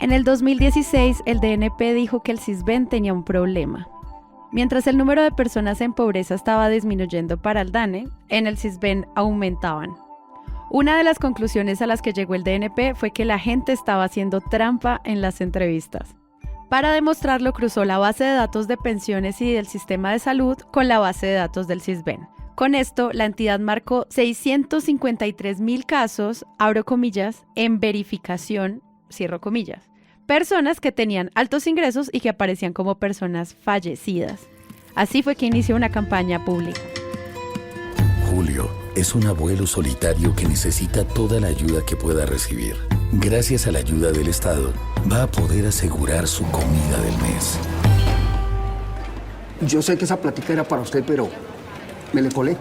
En el 2016, el DNP dijo que el Sisbén tenía un problema. Mientras el número de personas en pobreza estaba disminuyendo para el DANE, en el Sisbén aumentaban. Una de las conclusiones a las que llegó el DNP fue que la gente estaba haciendo trampa en las entrevistas. Para demostrarlo, cruzó la base de datos de pensiones y del sistema de salud con la base de datos del Sisbén. Con esto, la entidad marcó 653,000 casos, abro comillas, en verificación, cierro comillas. Personas que tenían altos ingresos y que aparecían como personas fallecidas. Así fue que inició una campaña pública. Julio es un abuelo solitario que necesita toda la ayuda que pueda recibir. Gracias a la ayuda del Estado, va a poder asegurar su comida del mes. Yo sé que esa plática era para usted, pero me le colé.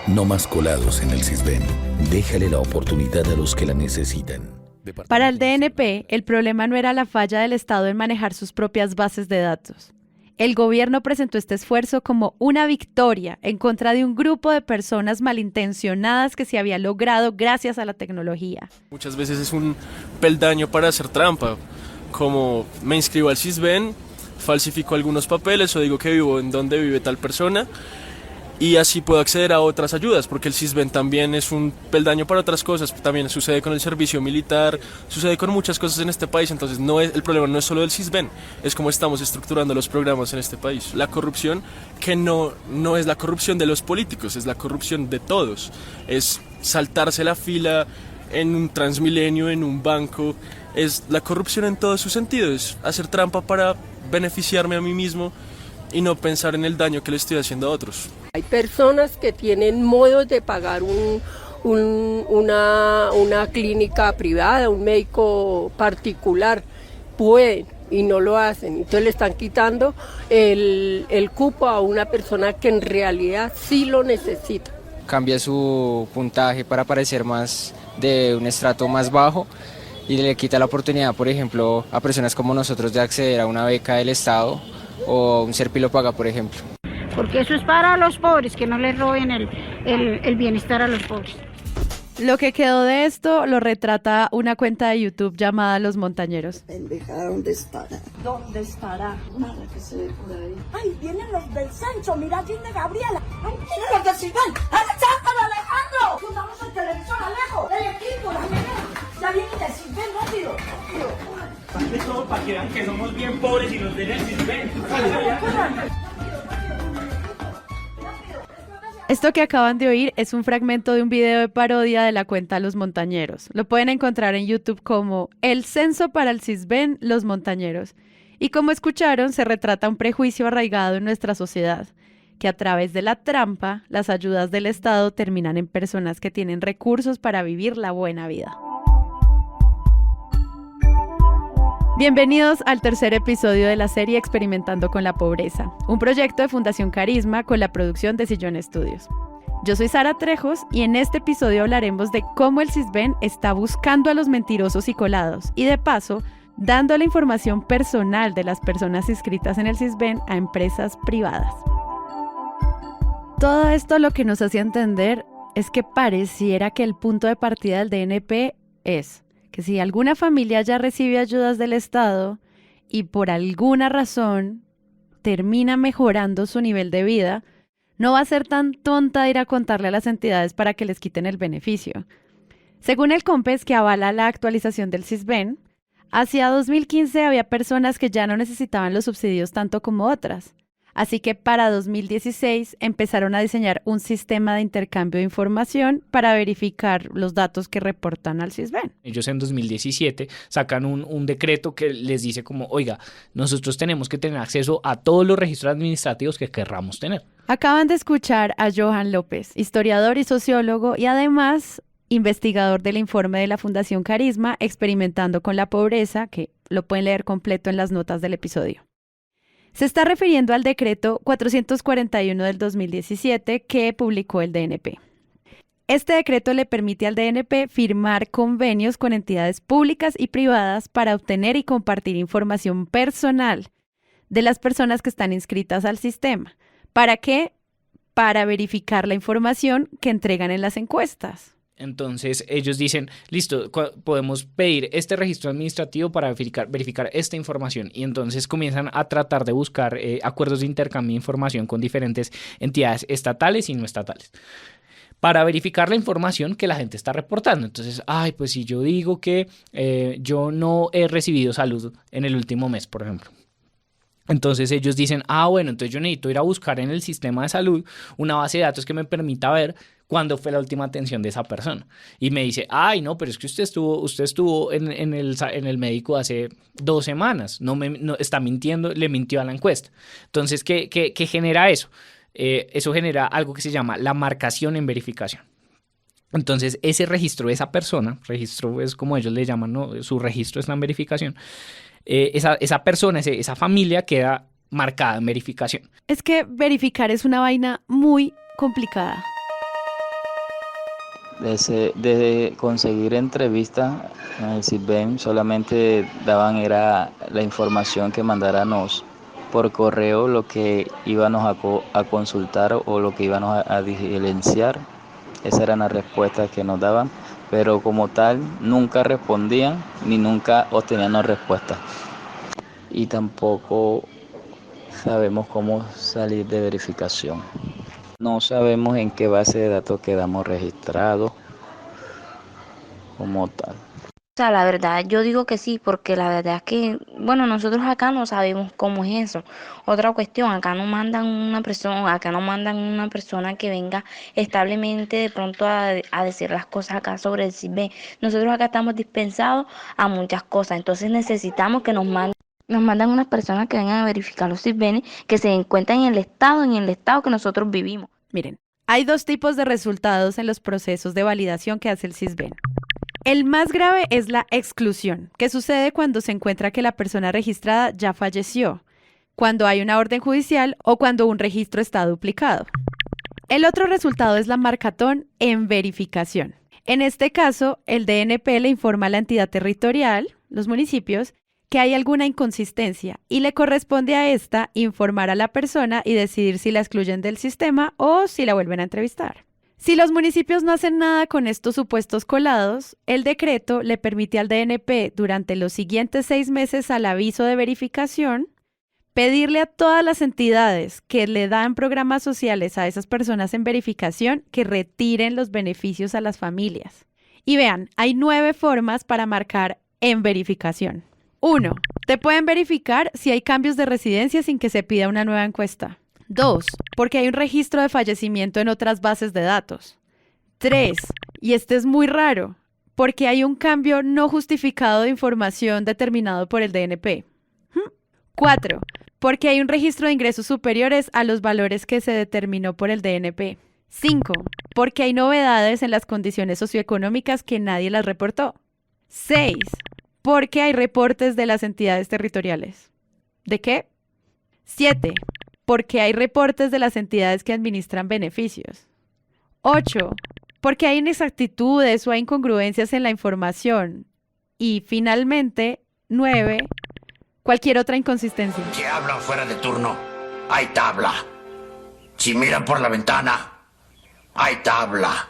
No más colados en el Sisbén. Déjale la oportunidad a los que la necesitan. Para el DNP, el problema no era la falla del Estado en manejar sus propias bases de datos. El gobierno presentó este esfuerzo como una victoria en contra de un grupo de personas malintencionadas que se había logrado gracias a la tecnología. Muchas veces es un peldaño para hacer trampa, como me inscribo al Sisbén, falsifico algunos papeles o digo que vivo en donde vive tal persona y así puedo acceder a otras ayudas, porque el Sisbén también es un peldaño para otras cosas. También sucede con el servicio militar, sucede con muchas cosas en este país. Entonces el problema no es solo del Sisbén, es cómo estamos estructurando los programas en este país. La corrupción, que no es la corrupción de los políticos, es la corrupción de todos. Es saltarse la fila en un Transmilenio, en un banco. Es la corrupción en todos sus sentidos, hacer trampa para beneficiarme a mí mismo y no pensar en el daño que le estoy haciendo a otros. Hay personas que tienen modos de pagar una clínica privada, un médico particular, pueden y no lo hacen. Entonces le están quitando el cupo a una persona que en realidad sí lo necesita. Cambia su puntaje para parecer más de un estrato más bajo y le quita la oportunidad, por ejemplo, a personas como nosotros de acceder a una beca del Estado o un Serpilopaga, por ejemplo. Porque eso es para los pobres, que no les roben el bienestar a los pobres. Lo que quedó de esto lo retrata una cuenta de YouTube llamada Los Montañeros. Pendeja, ¿dónde estará? ¿Dónde estará? Nada que se ve por ahí. ¡Ay, vienen los del censo! ¡Mira, viene Gabriela! ¡Ay, vienen los del Sisbén! ¡Alejandro, Alejandro! ¡Juntamos el televisor, Alejo! ¡El equipo, la nevera! ¡Ya vienen del Sisbén, rápido! Saquen todo para que vean que somos bien pobres y nos den el Sisbén. Esto que acaban de oír es un fragmento de un video de parodia de la cuenta Los Montañeros. Lo pueden encontrar en YouTube como El Censo para el Sisbén, Los Montañeros. Y como escucharon, se retrata un prejuicio arraigado en nuestra sociedad, que a través de la trampa, las ayudas del Estado terminan en personas que tienen recursos para vivir la buena vida. Bienvenidos al tercer episodio de la serie Experimentando con la Pobreza, un proyecto de Fundación Carisma con la producción de Sillón Estudios. Yo soy Sara Trejos y en este episodio hablaremos de cómo el Sisbén está buscando a los mentirosos y colados y de paso dando la información personal de las personas inscritas en el Sisbén a empresas privadas. Todo esto lo que nos hace entender es que pareciera que el punto de partida del DNP es que si alguna familia ya recibe ayudas del Estado y por alguna razón termina mejorando su nivel de vida, no va a ser tan tonta de ir a contarle a las entidades para que les quiten el beneficio. Según el COMPES, que avala la actualización del Sisbén, hacia 2015 había personas que ya no necesitaban los subsidios tanto como otras. Así que para 2016 empezaron a diseñar un sistema de intercambio de información para verificar los datos que reportan al Sisbén. Ellos en 2017 sacan un decreto que les dice como, oiga, nosotros tenemos que tener acceso a todos los registros administrativos que querramos tener. Acaban de escuchar a Johan López, historiador y sociólogo y además investigador del informe de la Fundación Carisma Experimentando con la Pobreza, que lo pueden leer completo en las notas del episodio. Se está refiriendo al decreto 441 del 2017 que publicó el DNP. Este decreto le permite al DNP firmar convenios con entidades públicas y privadas para obtener y compartir información personal de las personas que están inscritas al sistema. ¿Para qué? Para verificar la información que entregan en las encuestas. Entonces ellos dicen, listo, podemos pedir este registro administrativo para verificar esta información, y entonces comienzan a tratar de buscar acuerdos de intercambio de información con diferentes entidades estatales y no estatales para verificar la información que la gente está reportando. Entonces, pues si yo digo que yo no he recibido salud en el último mes, por ejemplo. Entonces ellos dicen, bueno, entonces yo necesito ir a buscar en el sistema de salud una base de datos que me permita ver cuándo fue la última atención de esa persona. Y me dice, no, pero es que usted estuvo en el médico hace 2 semanas, no está mintiendo, le mintió a la encuesta. Entonces, ¿qué genera eso? Eso genera algo que se llama la marcación en verificación. Entonces, ese registro de esa persona, registro es como ellos le llaman, ¿no? Su registro está en verificación. Esa persona, esa familia queda marcada en verificación. Es que verificar es una vaina muy complicada. De conseguir entrevista en el CISBEN solamente daban era la información que mandáramos por correo, lo que íbamos a consultar o lo que íbamos a diligenciar. Esas eran las respuestas que nos daban, pero como tal nunca respondían ni nunca obtenían las respuestas. Y tampoco sabemos cómo salir de verificación. No sabemos en qué base de datos quedamos registrados como tal. O sea, la verdad, yo digo que sí, porque la verdad es que, bueno, nosotros acá no sabemos cómo es eso. Otra cuestión, acá no mandan una persona que venga establemente de pronto a decir las cosas acá sobre el CISBEN. Nosotros acá estamos dispensados a muchas cosas, entonces necesitamos que nos mandan unas personas que vengan a verificar los CISBEN que se encuentran en el estado que nosotros vivimos. Miren, hay 2 tipos de resultados en los procesos de validación que hace el CISBEN. El más grave es la exclusión, que sucede cuando se encuentra que la persona registrada ya falleció, cuando hay una orden judicial o cuando un registro está duplicado. El otro resultado es la marcatón en verificación. En este caso, el DNP le informa a la entidad territorial, los municipios, que hay alguna inconsistencia y le corresponde a esta informar a la persona y decidir si la excluyen del sistema o si la vuelven a entrevistar. Si los municipios no hacen nada con estos supuestos colados, el decreto le permite al DNP durante los siguientes 6 meses al aviso de verificación pedirle a todas las entidades que le dan programas sociales a esas personas en verificación que retiren los beneficios a las familias. Y vean, hay 9 formas para marcar en verificación. 1. Te pueden verificar si hay cambios de residencia sin que se pida una nueva encuesta. 2. Porque hay un registro de fallecimiento en otras bases de datos. 3. Y este es muy raro, porque hay un cambio no justificado de información determinado por el DNP. 4. Porque hay un registro de ingresos superiores a los valores que se determinó por el DNP. 5. Porque hay novedades en las condiciones socioeconómicas que nadie las reportó. 6. Porque hay reportes de las entidades territoriales. ¿De qué? 7. Porque hay reportes de las entidades que administran beneficios. 8. Porque hay inexactitudes o hay incongruencias en la información. Y finalmente, 9. Cualquier otra inconsistencia. Si hablan fuera de turno, hay tabla. Si miran por la ventana, hay tabla.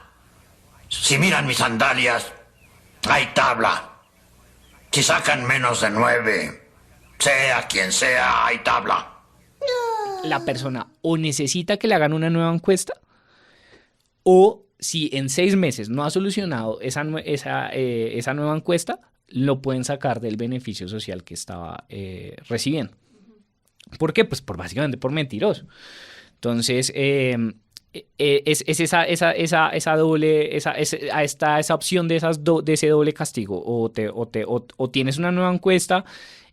Si miran mis sandalias, hay tabla. Si sacan menos de 9, sea quien sea, hay tabla. La persona o necesita que le hagan una nueva encuesta, o si en 6 meses no ha solucionado esa nueva encuesta, lo pueden sacar del beneficio social que estaba recibiendo. ¿Por qué? Pues básicamente por mentiroso. Entonces, es esa opción de ese doble castigo. O tienes una nueva encuesta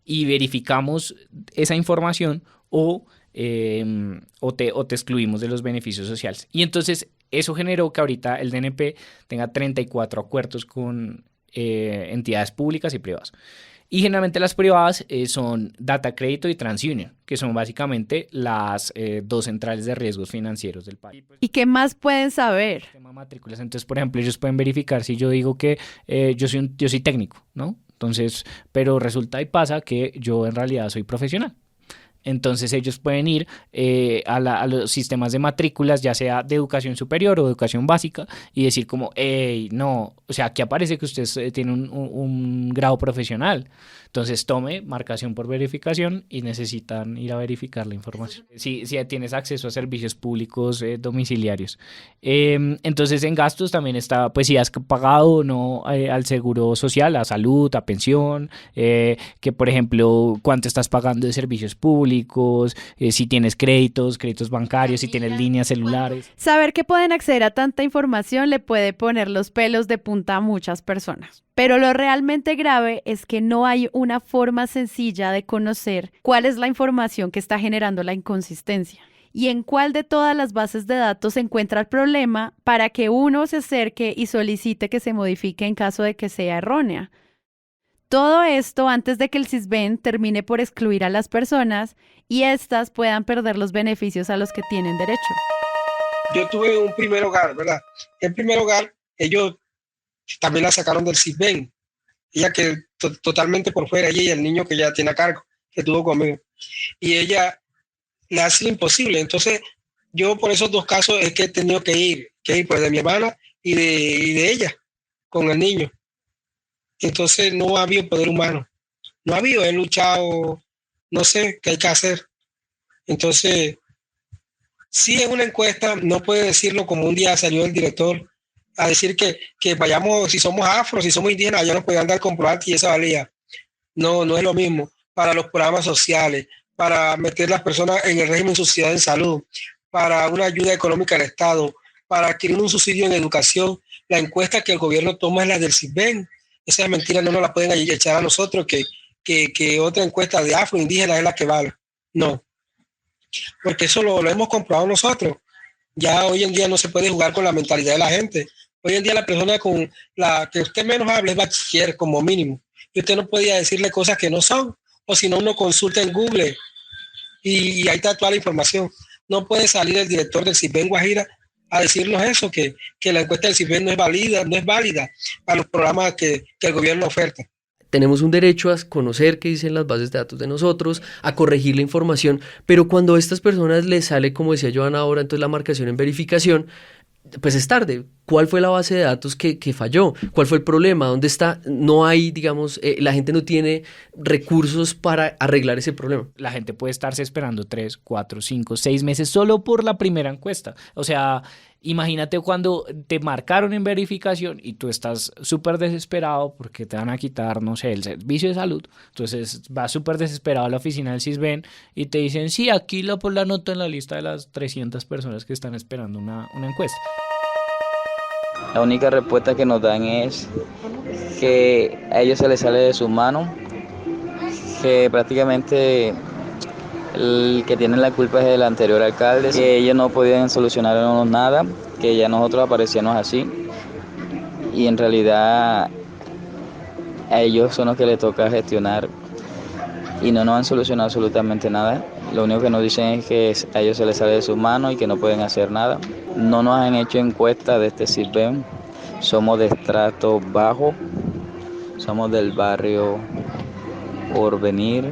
y verificamos esa información, o te excluimos de los beneficios sociales. Y entonces eso generó que ahorita el DNP tenga 34 acuerdos con entidades públicas y privadas. Y generalmente las privadas son Data Crédito y TransUnion, que son básicamente las 2 centrales de riesgos financieros del país. ¿Y qué más pueden saber? Matrículas. Entonces, por ejemplo, ellos pueden verificar si yo digo que yo soy técnico, ¿no? Entonces, pero resulta y pasa que yo en realidad soy profesional. Entonces ellos pueden ir a los sistemas de matrículas, ya sea de educación superior o educación básica, y decir como, hey, no, o sea, aquí aparece que usted tiene un grado profesional. Entonces tome marcación por verificación y necesitan ir a verificar la información. Si tienes acceso a servicios públicos domiciliarios. Entonces en gastos también está, pues si has pagado o no al seguro social, a salud, a pensión, que por ejemplo, cuánto estás pagando de servicios públicos, si tienes créditos bancarios, si tienes líneas celulares. Saber que pueden acceder a tanta información le puede poner los pelos de punta a muchas personas. Pero lo realmente grave es que no hay una forma sencilla de conocer cuál es la información que está generando la inconsistencia y en cuál de todas las bases de datos se encuentra el problema para que uno se acerque y solicite que se modifique en caso de que sea errónea. Todo esto antes de que el Sisbén termine por excluir a las personas y éstas puedan perder los beneficios a los que tienen derecho. Yo tuve un primer hogar, ¿verdad? El primer hogar, ellos también la sacaron del Sisbén. Ella que totalmente por fuera, ella y el niño que ya tiene a cargo, que tuvo conmigo. Y ella le hace lo imposible. Entonces, yo por esos dos casos es que he tenido que ir pues de mi hermana y de ella con el niño. Entonces, no ha habido poder humano. No ha habido, he luchado, no sé qué hay que hacer. Entonces, sí es una encuesta, no puede decirlo como un día salió el director a decir que vayamos, si somos afro, si somos indígenas, ya nos podían dar comprobante y esa valía. No es lo mismo. Para los programas sociales, para meter las personas en el régimen social en salud, para una ayuda económica al Estado, para adquirir un subsidio en educación, la encuesta que el gobierno toma es la del Sisbén. Esa mentira no nos la pueden echar a nosotros que otra encuesta de afro indígena es la que vale. No. Porque eso lo hemos comprobado nosotros. Ya hoy en día no se puede jugar con la mentalidad de la gente. Hoy en día la persona con la que usted menos hable es bachiller como mínimo. Y usted no podía decirle cosas que no son. O si no, uno consulta en Google y ahí está toda la información. No puede salir el director del Sisbén Guajira a decirnos eso, que la encuesta del Sisbén no es válida para los programas que el gobierno oferta. Tenemos un derecho a conocer qué dicen las bases de datos de nosotros, a corregir la información, pero cuando a estas personas les sale, como decía Joana ahora, entonces la marcación en verificación, pues es tarde. ¿Cuál fue la base de datos que falló? ¿Cuál fue el problema? ¿Dónde está? No hay, digamos, la gente no tiene recursos para arreglar ese problema. La gente puede estarse esperando 3, 4, 5, 6 meses solo por la primera encuesta. O sea, imagínate cuando te marcaron en verificación y tú estás súper desesperado porque te van a quitar, no sé, el servicio de salud. Entonces vas súper desesperado a la oficina del Sisbén y te dicen, sí, aquí la nota en la lista de las 300 personas que están esperando una encuesta. La única respuesta que nos dan es que a ellos se les sale de sus manos, que prácticamente el que tiene la culpa es el anterior alcalde, que ellos no podían solucionarnos nada, que ya nosotros aparecíamos así y en realidad a ellos son los que les toca gestionar y no nos han solucionado absolutamente nada. Lo único que nos dicen es que a ellos se les sale de sus manos y que no pueden hacer nada. No nos han hecho encuesta de este Sisbén, somos de estrato bajo, somos del barrio Porvenir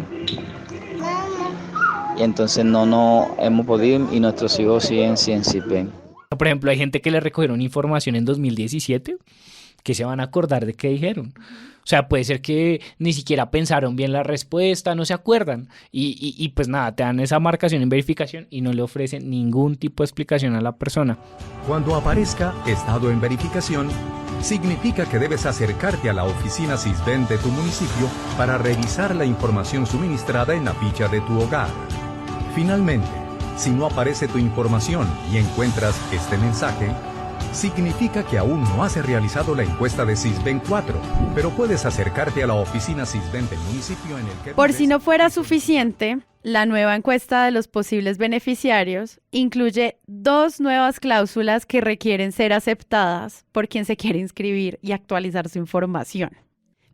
y entonces no hemos podido y nuestros hijos siguen sin Sisbén. Por ejemplo, hay gente que le recogieron información en 2017 que se van a acordar de qué dijeron. O sea, puede ser que ni siquiera pensaron bien la respuesta, no se acuerdan. Y pues nada, te dan esa marcación en verificación y no le ofrecen ningún tipo de explicación a la persona. Cuando aparezca estado en verificación, significa que debes acercarte a la oficina Sisbén de tu municipio para revisar la información suministrada en la ficha de tu hogar. Finalmente, si no aparece tu información y encuentras este mensaje, significa que aún no has realizado la encuesta de Sisbén 4, pero puedes acercarte a la oficina Sisbén del municipio en el que... Por si no fuera suficiente, la nueva encuesta de los posibles beneficiarios incluye 2 nuevas cláusulas que requieren ser aceptadas por quien se quiere inscribir y actualizar su información.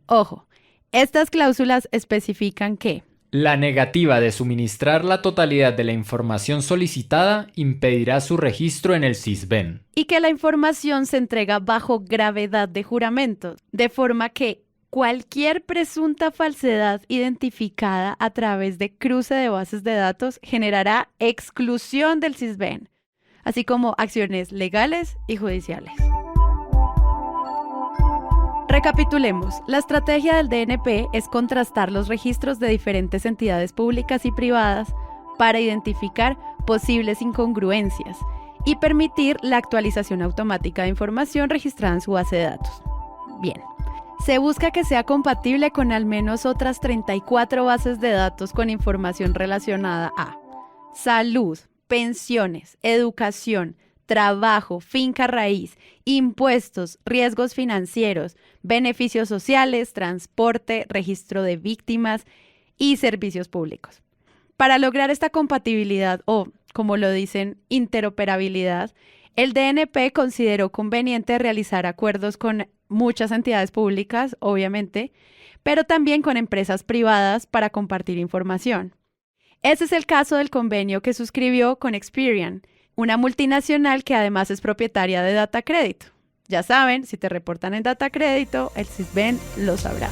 Ojo, estas cláusulas especifican que la negativa de suministrar la totalidad de la información solicitada impedirá su registro en el Sisbén. Y que la información se entrega bajo gravedad de juramento, de forma que Cualquier presunta falsedad identificada a través de cruce de bases de datos generará exclusión del Sisbén, así como acciones legales y judiciales. Recapitulemos, la estrategia del DNP es contrastar los registros de diferentes entidades públicas y privadas para identificar posibles incongruencias y permitir la actualización automática de información registrada en su base de datos. Bien, se busca que sea compatible con al menos otras 34 bases de datos con información relacionada a salud, pensiones, educación, trabajo, finca raíz, impuestos, riesgos financieros, beneficios sociales, transporte, registro de víctimas y servicios públicos. Para lograr esta compatibilidad o, como lo dicen, interoperabilidad, el DNP consideró conveniente realizar acuerdos con muchas entidades públicas, obviamente, pero también con empresas privadas para compartir información. Ese es el caso del convenio que suscribió con Experian, una multinacional que además es propietaria de Data Crédito. Ya saben, si te reportan en Data Crédito, el Sisbén lo sabrá.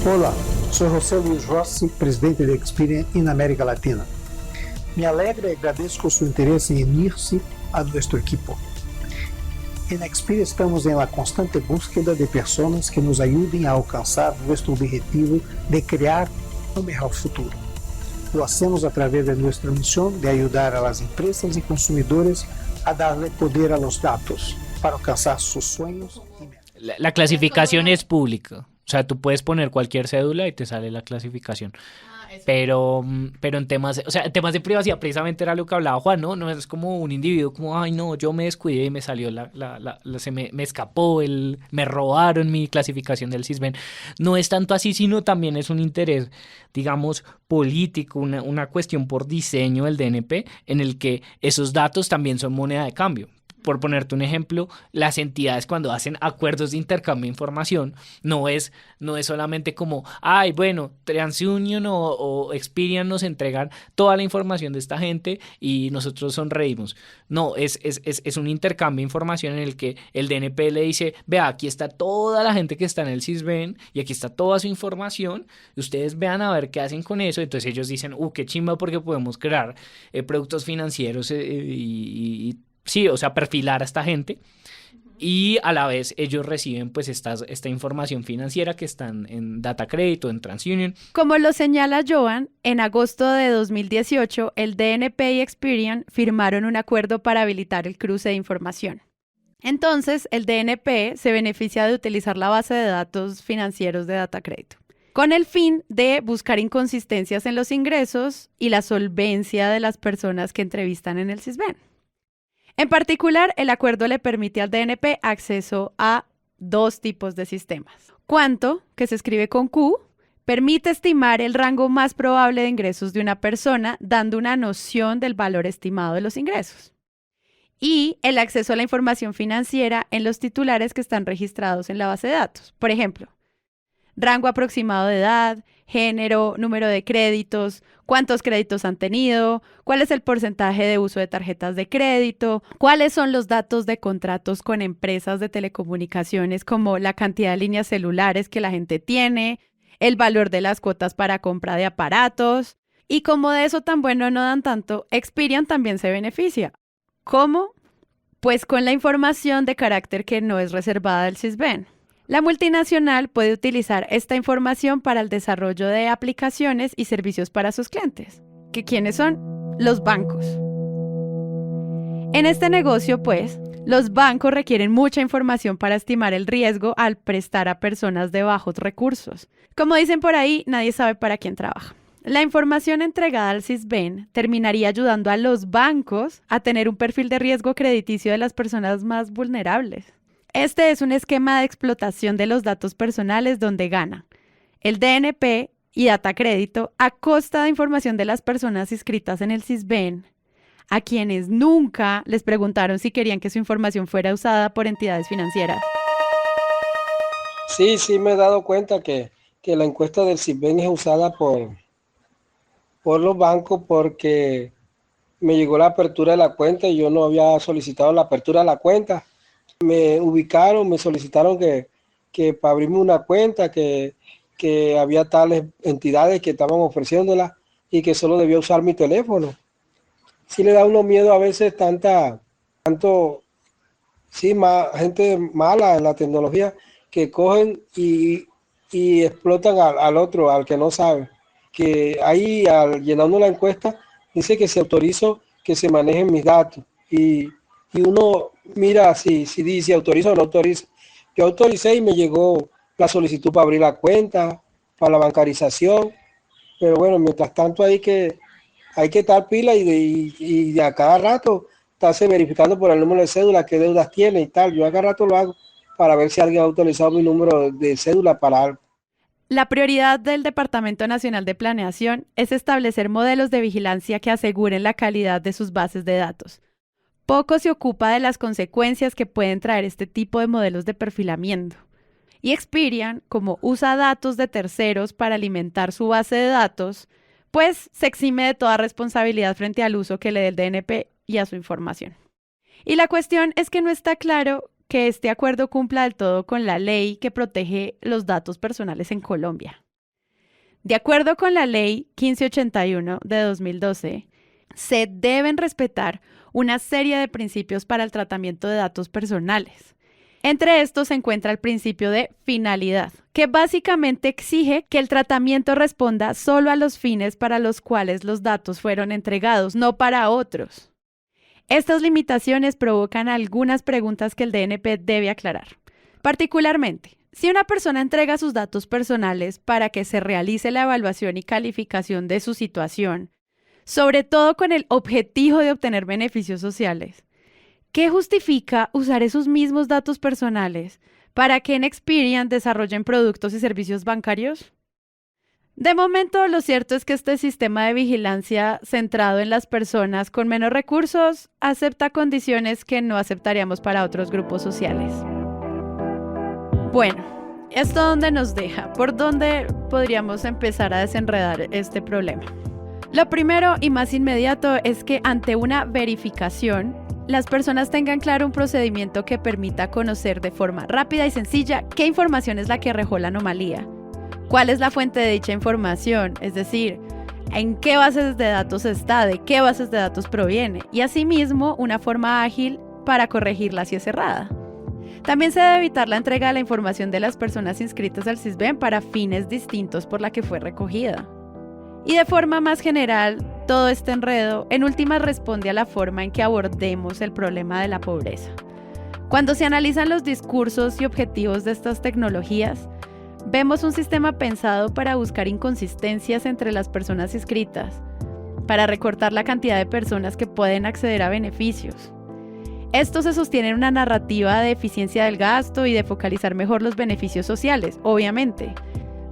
Hola, soy José Luis Rossi, presidente de Experian en América Latina. Me alegra y agradezco su interés en unirse a nuestro equipo. En Experian estamos en la constante búsqueda de personas que nos ayuden a alcanzar nuestro objetivo de crear un mejor futuro. Lo hacemos a través de nuestra misión de ayudar a las empresas y consumidores a darle poder a los datos para alcanzar sus sueños. La clasificación es pública. O sea, tú puedes poner cualquier cédula y te sale la clasificación. Pero en temas, o sea, en temas de privacidad precisamente era lo que hablaba Juan, ¿no? No es como un individuo como, ay no, yo me descuidé y me salió me escapó, me robaron mi clasificación del Sisbén. No es tanto así, sino también es un interés, digamos, político, una cuestión por diseño del DNP en el que esos datos también son moneda de cambio. Por ponerte un ejemplo, las entidades cuando hacen acuerdos de intercambio de información, no es solamente como, ay, bueno, TransUnion o Experian nos entregan toda la información de esta gente y nosotros sonreímos. No, es un intercambio de información en el que el DNP le dice, vea, aquí está toda la gente que está en el Sisbén y aquí está toda su información, ustedes vean a ver qué hacen con eso. Entonces ellos dicen, qué chimba porque podemos crear productos financieros y sí, o sea, perfilar a esta gente y a la vez ellos reciben pues esta información financiera que están en Data Crédito, en TransUnion. Como lo señala Joan, en agosto de 2018 el DNP y Experian firmaron un acuerdo para habilitar el cruce de información. Entonces, el DNP se beneficia de utilizar la base de datos financieros de Data Crédito, con el fin de buscar inconsistencias en los ingresos y la solvencia de las personas que entrevistan en el Sisbén. En particular, el acuerdo le permite al DNP acceso a dos tipos de sistemas. Cuánto, que se escribe con Q, permite estimar el rango más probable de ingresos de una persona, dando una noción del valor estimado de los ingresos. Y el acceso a la información financiera en los titulares que están registrados en la base de datos. Por ejemplo, rango aproximado de edad, género, número de créditos, cuántos créditos han tenido, cuál es el porcentaje de uso de tarjetas de crédito, cuáles son los datos de contratos con empresas de telecomunicaciones como la cantidad de líneas celulares que la gente tiene, el valor de las cuotas para compra de aparatos. Y como de eso tan bueno no dan tanto, Experian también se beneficia. ¿Cómo? Pues con la información de carácter que no es reservada del Sisbén. La multinacional puede utilizar esta información para el desarrollo de aplicaciones y servicios para sus clientes. ¿Que quiénes son? Los bancos. En este negocio, pues, los bancos requieren mucha información para estimar el riesgo al prestar a personas de bajos recursos. Como dicen por ahí, nadie sabe para quién trabaja. La información entregada al Sisbén terminaría ayudando a los bancos a tener un perfil de riesgo crediticio de las personas más vulnerables. Este es un esquema de explotación de los datos personales donde gana el DNP y Data Crédito a costa de información de las personas inscritas en el Sisbén, a quienes nunca les preguntaron si querían que su información fuera usada por entidades financieras. Sí, me he dado cuenta que la encuesta del Sisbén es usada por los bancos porque me llegó la apertura de la cuenta y yo no había solicitado la apertura de la cuenta. Me ubicaron, me solicitaron que que para abrirme una cuenta, que había tales entidades que estaban ofreciéndola y que solo debía usar mi teléfono. Sí le da uno miedo a veces gente mala en la tecnología que cogen y explotan al otro, al que no sabe. Que ahí, al llenando la encuesta, dice que se autorizó que se manejen mis datos. Y uno mira si dice autoriza o no autoriza. Yo autoricé y me llegó la solicitud para abrir la cuenta, para la bancarización. Pero bueno, mientras tanto hay que estar pila y a cada rato estarse verificando por el número de cédula qué deudas tiene y tal. Yo a cada rato lo hago para ver si alguien ha autorizado mi número de cédula para algo. La prioridad del Departamento Nacional de Planeación es establecer modelos de vigilancia que aseguren la calidad de sus bases de datos. Poco se ocupa de las consecuencias que pueden traer este tipo de modelos de perfilamiento. Y Experian, como usa datos de terceros para alimentar su base de datos, pues se exime de toda responsabilidad frente al uso que le dé el DNP y a su información. Y la cuestión es que no está claro que este acuerdo cumpla del todo con la ley que protege los datos personales en Colombia. De acuerdo con la ley 1581 de 2012, se deben respetar una serie de principios para el tratamiento de datos personales. Entre estos se encuentra el principio de finalidad, que básicamente exige que el tratamiento responda solo a los fines para los cuales los datos fueron entregados, no para otros. Estas limitaciones provocan algunas preguntas que el DNP debe aclarar. Particularmente, si una persona entrega sus datos personales para que se realice la evaluación y calificación de su situación, sobre todo con el objetivo de obtener beneficios sociales, ¿qué justifica usar esos mismos datos personales para que en Experian desarrollen productos y servicios bancarios? De momento, lo cierto es que este sistema de vigilancia centrado en las personas con menos recursos acepta condiciones que no aceptaríamos para otros grupos sociales. Bueno, ¿esto dónde nos deja? ¿Por dónde podríamos empezar a desenredar este problema? Lo primero y más inmediato es que ante una verificación, las personas tengan claro un procedimiento que permita conocer de forma rápida y sencilla qué información es la que arrojó la anomalía. ¿Cuál es la fuente de dicha información? Es decir, ¿en qué bases de datos está? ¿De qué bases de datos proviene? Y asimismo, una forma ágil para corregirla si es errada. También se debe evitar la entrega de la información de las personas inscritas al SISBEN para fines distintos por la que fue recogida. Y de forma más general, todo este enredo en última responde a la forma en que abordemos el problema de la pobreza. Cuando se analizan los discursos y objetivos de estas tecnologías, vemos un sistema pensado para buscar inconsistencias entre las personas inscritas, para recortar la cantidad de personas que pueden acceder a beneficios. Esto se sostiene en una narrativa de eficiencia del gasto y de focalizar mejor los beneficios sociales, obviamente.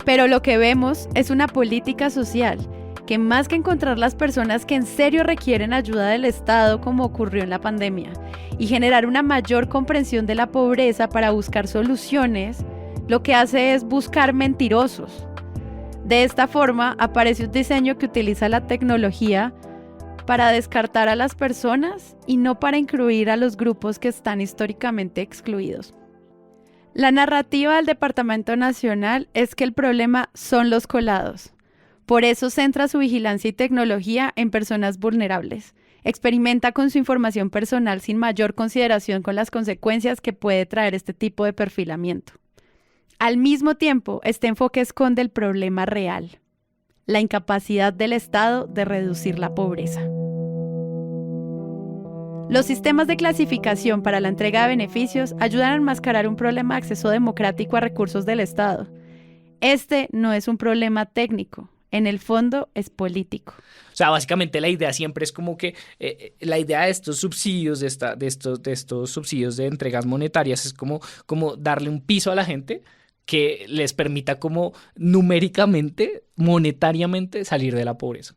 Pero lo que vemos es una política social que más que encontrar las personas que en serio requieren ayuda del Estado, como ocurrió en la pandemia, y generar una mayor comprensión de la pobreza para buscar soluciones, lo que hace es buscar mentirosos. De esta forma, aparece un diseño que utiliza la tecnología para descartar a las personas y no para incluir a los grupos que están históricamente excluidos. La narrativa del Departamento Nacional es que el problema son los colados. Por eso centra su vigilancia y tecnología en personas vulnerables. Experimenta con su información personal sin mayor consideración con las consecuencias que puede traer este tipo de perfilamiento. Al mismo tiempo, este enfoque esconde el problema real, la incapacidad del Estado de reducir la pobreza. Los sistemas de clasificación para la entrega de beneficios ayudan a enmascarar un problema de acceso democrático a recursos del Estado. Este no es un problema técnico, en el fondo es político. O sea, básicamente la idea siempre es como que la idea de estos subsidios, de estos subsidios de entregas monetarias es como darle un piso a la gente que les permita como numéricamente, monetariamente salir de la pobreza.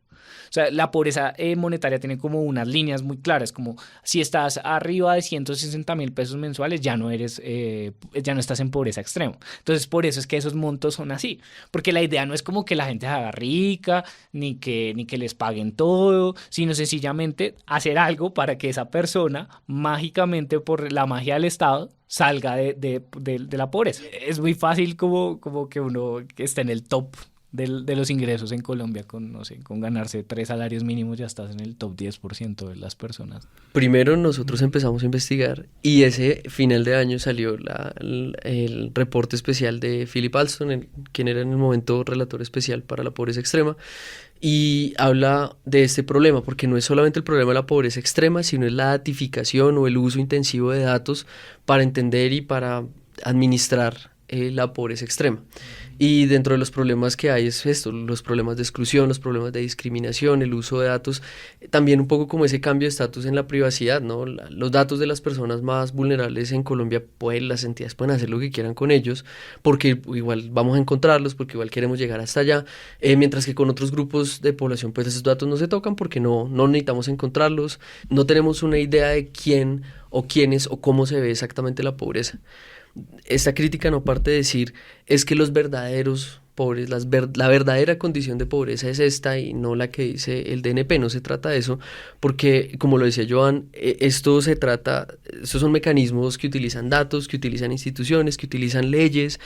O sea, la pobreza monetaria tiene como unas líneas muy claras, como si estás arriba de 160,000 pesos mensuales, ya no estás en pobreza extrema. Entonces, por eso es que esos montos son así, porque la idea no es como que la gente se haga rica, ni que les paguen todo, sino sencillamente hacer algo para que esa persona, mágicamente por la magia del Estado, salga de la pobreza. Es muy fácil como que uno esté en el top de los ingresos en Colombia con ganarse 3 salarios mínimos, ya estás en el top 10% de las personas. Primero nosotros empezamos a investigar y ese final de año salió el reporte especial de Philip Alston, quien era en el momento relator especial para la pobreza extrema, y habla de este problema, porque no es solamente el problema de la pobreza extrema, sino es la datificación o el uso intensivo de datos para entender y para administrar la pobreza extrema. Y dentro de los problemas que hay es esto, los problemas de exclusión, los problemas de discriminación, el uso de datos, también un poco como ese cambio de estatus en la privacidad, ¿no? Los datos de las personas más vulnerables en Colombia, pues las entidades pueden hacer lo que quieran con ellos, porque igual vamos a encontrarlos, porque igual queremos llegar hasta allá, mientras que con otros grupos de población pues esos datos no se tocan porque no necesitamos encontrarlos, no tenemos una idea de quién o quiénes o cómo se ve exactamente la pobreza. Esta crítica no parte de decir es que los verdaderos pobres, la verdadera condición de pobreza es esta y no la que dice el DNP, no se trata de eso, porque como lo decía Joan, estos son mecanismos que utilizan datos, que utilizan instituciones, que utilizan leyes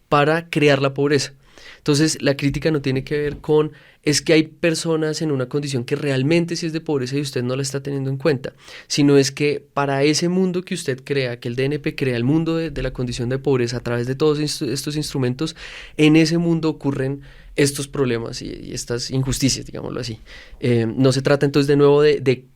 para crear la pobreza. Entonces la crítica no tiene que ver con es que hay personas en una condición que realmente sí es de pobreza y usted no la está teniendo en cuenta, sino es que para ese mundo que usted crea, que el DNP crea, el mundo de la condición de pobreza a través de todos estos instrumentos, en ese mundo ocurren estos problemas y estas injusticias, digámoslo así. No se trata entonces de nuevo de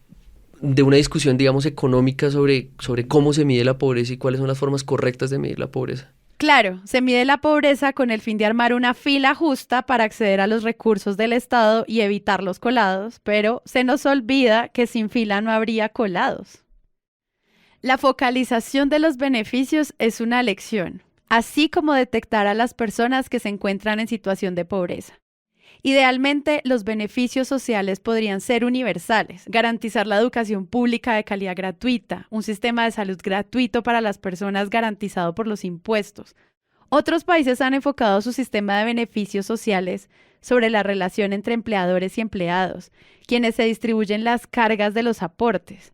una discusión, digamos, económica sobre cómo se mide la pobreza y cuáles son las formas correctas de medir la pobreza. Claro, se mide la pobreza con el fin de armar una fila justa para acceder a los recursos del Estado y evitar los colados, pero se nos olvida que sin fila no habría colados. La focalización de los beneficios es una lección, así como detectar a las personas que se encuentran en situación de pobreza. Idealmente, los beneficios sociales podrían ser universales, garantizar la educación pública de calidad gratuita, un sistema de salud gratuito para las personas garantizado por los impuestos. Otros países han enfocado su sistema de beneficios sociales sobre la relación entre empleadores y empleados, quienes se distribuyen las cargas de los aportes.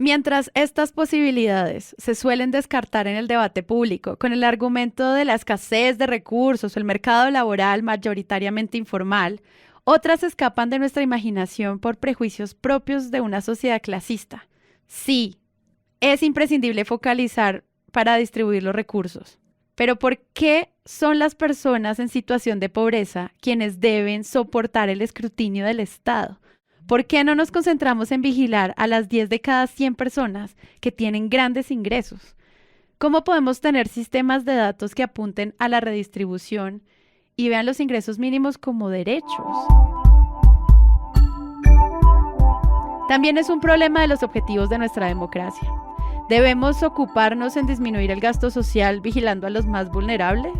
Mientras estas posibilidades se suelen descartar en el debate público con el argumento de la escasez de recursos o el mercado laboral mayoritariamente informal, otras escapan de nuestra imaginación por prejuicios propios de una sociedad clasista. Sí, es imprescindible focalizar para distribuir los recursos, pero ¿por qué son las personas en situación de pobreza quienes deben soportar el escrutinio del Estado? ¿Por qué no nos concentramos en vigilar a las 10 de cada 100 personas que tienen grandes ingresos? ¿Cómo podemos tener sistemas de datos que apunten a la redistribución y vean los ingresos mínimos como derechos? También es un problema de los objetivos de nuestra democracia. ¿Debemos ocuparnos en disminuir el gasto social vigilando a los más vulnerables?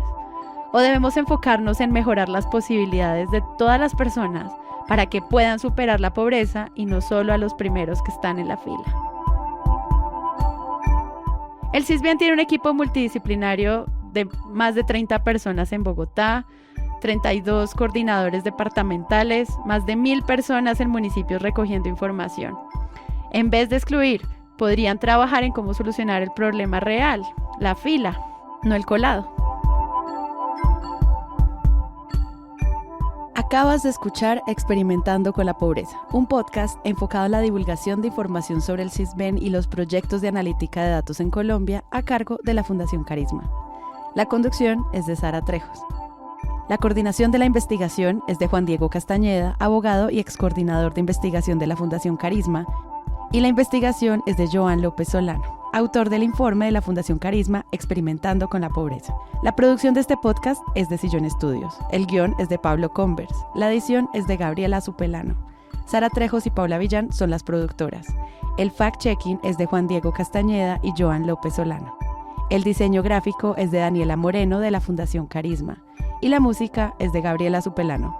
¿O debemos enfocarnos en mejorar las posibilidades de todas las personas para que puedan superar la pobreza y no solo a los primeros que están en la fila? El CISBEN tiene un equipo multidisciplinario de más de 30 personas en Bogotá, 32 coordinadores departamentales, más de 1,000 personas en municipios recogiendo información. En vez de excluir, podrían trabajar en cómo solucionar el problema real, la fila, no el colado. Acabas de escuchar Experimentando con la Pobreza, un podcast enfocado en la divulgación de información sobre el CISBEN y los proyectos de analítica de datos en Colombia a cargo de la Fundación Carisma. La conducción es de Sara Trejos. La coordinación de la investigación es de Juan Diego Castañeda, abogado y excoordinador de investigación de la Fundación Carisma, y la investigación es de Joan López Solano, autor del informe de la Fundación Carisma Experimentando con la Pobreza. La producción de este podcast es de Sillón Studios. El guión es de Pablo Convers. La edición es de Gabriela Supelano. Sara Trejos y Paula Villán son las productoras. El fact-checking es de Juan Diego Castañeda y Joan López Solano. El diseño gráfico es de Daniela Moreno de la Fundación Carisma. Y la música es de Gabriela Supelano.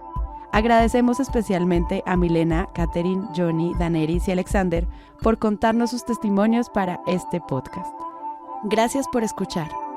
Agradecemos especialmente a Milena, Catherine, Johnny, Daneris y Alexander por contarnos sus testimonios para este podcast. Gracias por escuchar.